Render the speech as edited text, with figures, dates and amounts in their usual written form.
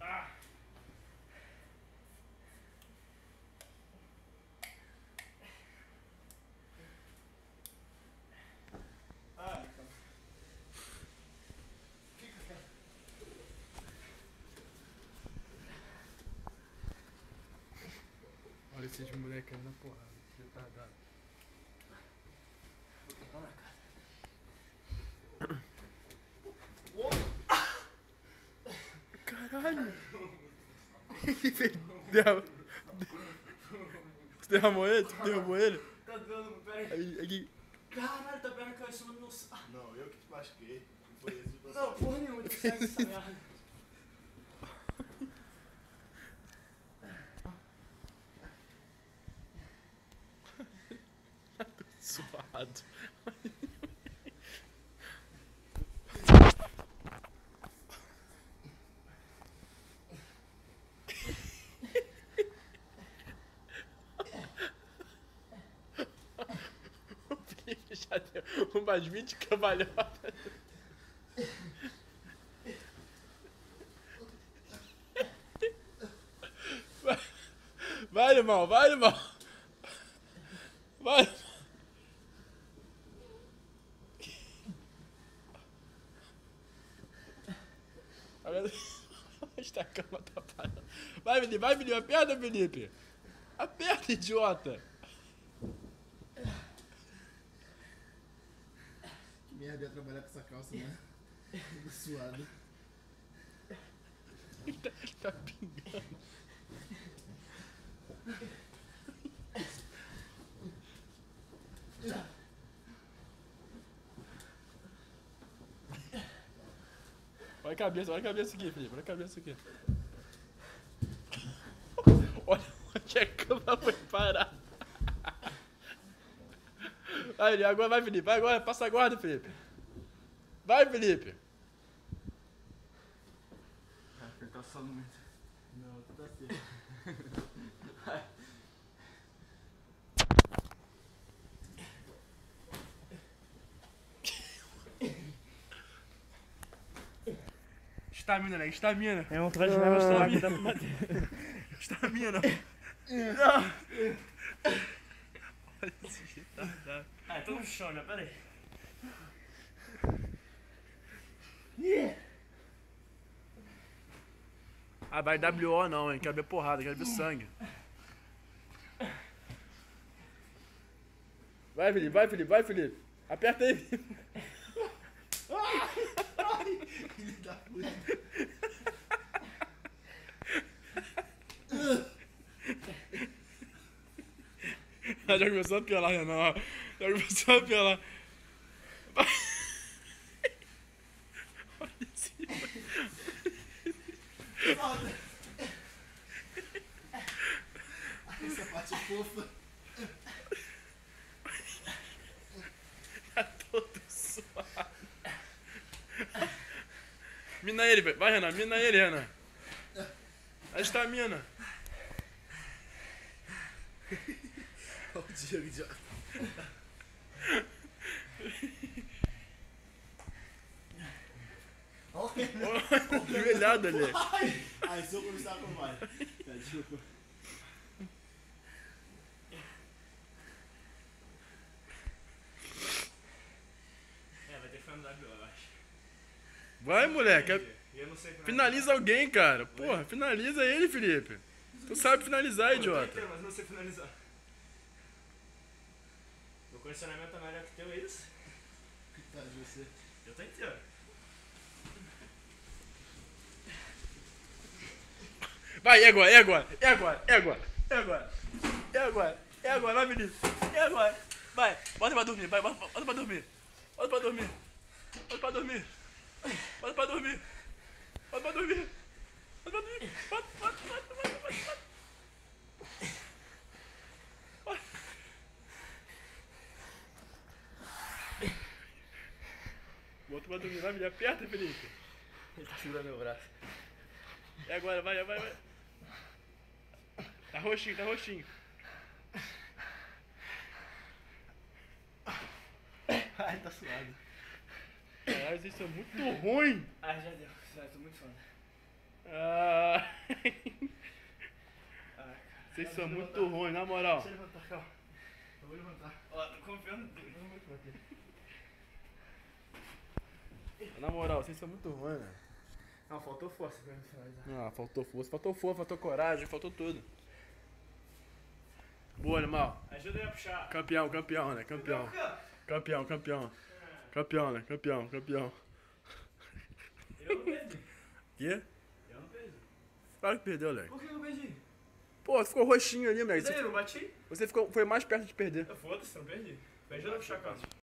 Ah. Ah, então. Fica, cara. Olha esses moleques na porrada, retardado. Vou na cara. Caralho! Ele fez. Tu derramou ele? Tu derrubou ele? Tá dando, peraí. Aí. Caralho, tua perna caiu em cima do meu saco. Não, eu que te machuquei. Não foi esse você. Não, porra nenhuma, tu segue essa merda. Suado. O Felipe já deu umas 20 cambalhotas. Vai, irmão, vai, irmão. Vai. Agora está a cama tá parada. Vai, Felipe, aperta, Felipe. Aperta, idiota. Que merda é trabalhar com essa calça, né? Tudo suado. Ele tá pingando. Olha a cabeça aqui, Felipe. Olha a cabeça aqui. Olha onde a cama foi parar. Vai, agora vai, Felipe. Vai agora, passa a guarda, Felipe. Vai, Felipe. Ele tá só no meio. Não, tu tá certo. Estamina, né? Estamina. É um traje de estamina aqui, dá pra bater. Estamina. Não. Olha esse retardado. Ah, tô no chão, né? Pera aí. Ah, vai WO não, hein? Quero ver porrada, quero ver sangue. Vai, Felipe. Aperta aí. Filho da puta. Já começou a piorar, Renan. Já começou a piorar. Olha esse. Essa parte é fofa. Tá todo suado. Mina ele, velho. Vai, Renan. Mina ele, Renan. A estamina. Olha o Diego, idiota. Olha o joelhado ali. Ai, se eu começar com vai. Tá, desculpa. É, vai ter que ficar no W, eu acho. Vai, moleque. E eu não sei Finaliza alguém, cara. Porra, finaliza ele, Felipe. Tu sabe finalizar, idiota. Mas não sei finalizar. Meu condicionamento é melhor que o teu, é isso? Tá, de você. Eu tô inteiro. Vai, é agora, vai, Vinícius. É agora. Vai, bota pra dormir, bota pra dormir. Bota pra dormir. Bota pra dormir, vai, Felipe. Aperta, Felipe. Ele tá segurando meu braço. É agora, vai. Tá roxinho. Ai, tá suado. Caralho, vocês são muito ruins. Ai, já deu. Já tô muito foda. Ah, Ah, vocês cara. são muito ruins, na moral. Deixa eu levantar, calma. Eu vou levantar. Ó, tô confiando em Deus. Não vou te bater. Na moral, vocês são muito ruins, velho. Não, faltou força pra me finalizar. Ah, faltou força, faltou coragem, faltou tudo. Boa, animal. Ajuda aí a puxar. Campeão, né? Campeão. Campeão, né? Campeão. Eu não perdi. Quê? Eu não perdi. Claro que perdeu, Leque. Por que eu perdi? Pô, você ficou roxinho ali, Mas moleque. aí, eu não bati? Você foi mais perto de perder. Foda-se, não perdi. Ajuda a puxar a calça.